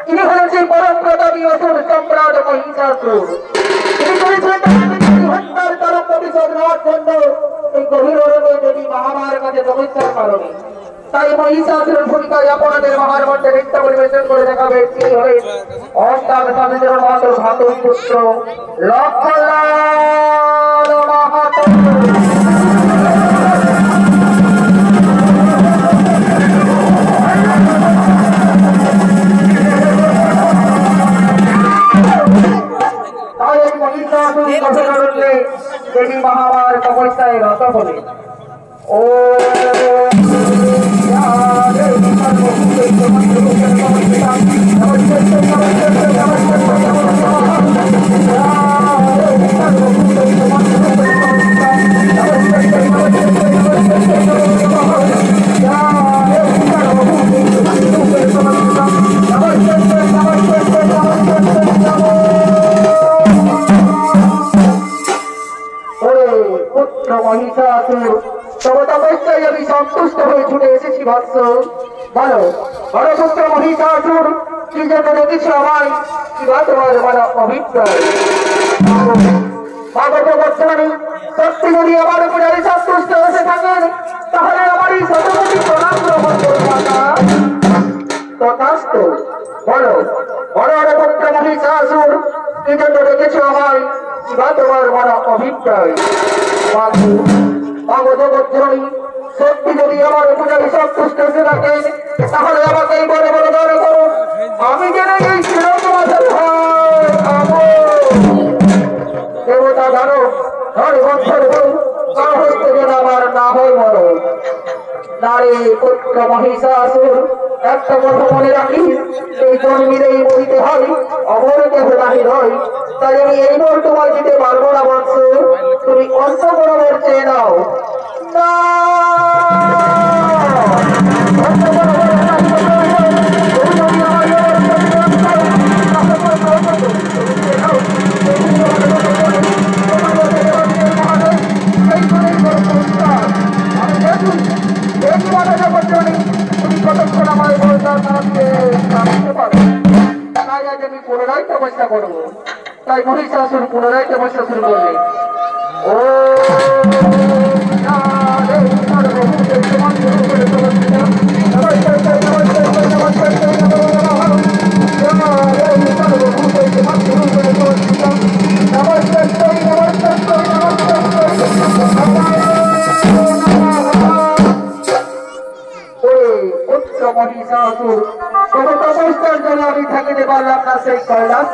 ইনি হলেন সেই পরম প্রতাপী অসুর সম্রাট মহিষাসুর। তিনি করেছিলেন হত্যার চরম প্রতিশোধ নেওয়ার জন্য এই গভীর অরণ্যে দেবী মহামায়ার কাছে তপস্যার কারণে। তাই মহিষাসুরের ভূমিকায় আপনাদের মহার মধ্যে নৃত্য পরিবেশন করে দেখাবে তিনি হলেন অষ্টাদশ স্বামীদের মাত্র ভাতুর পুত্র লক্ষ্মণলাল মাহাতো। দেবী মহামার তপস্যায় রত হলে ও মহিষাসুর তবে তপস্যায় আমি সন্তুষ্ট হয়ে ছুটে এসেছি বৎস। বলো বড় পুত্র মহিষাসুর কি জন্য দেখেছ আমায়, কি বা তোমার বড় অভিপ্রায়? বর্তমানে সত্যি যদি আমার উপরে আমি সন্তুষ্ট হয়ে থাকেন তাহলে আমার এই শতকোটি প্রণাম গ্রহণ করবা না। তথাস্ত। বলো বড় পুত্র মহিষাসুর কি জন্য দেখেছ আমায়, কি বা তোমার বড় অভিপ্রায়? সত্যি যদি আমার পূজারী সন্তুষ্ট হয়ে থাকেন তাহলে আমাকে এই বড় বড় দলে করো। আমি জেনে এই দেবতা জানো ধরে বছর হইতে যেন আমার না হয় বড় নারী পুত্র মহিষাসুর। একটা কথা মনে রাখি, এই জন্মিলেই মরিতে হয়, অমর কেহ নাহি হয়। তাই আমি এই বল তোমার দিতে পারবো না বৎস, তুমি অন্ত বরাবর চেয়ে নাও। আমি পুনরায় তপস্যা করবো। তাই মহিষাসুর পুনরায় তপস্যা শুরু করবে। ও পুত্র মহিষাসুর তবে তপস্যার জন্য আমি থাকিতে পারলাম না সেই কৈলাস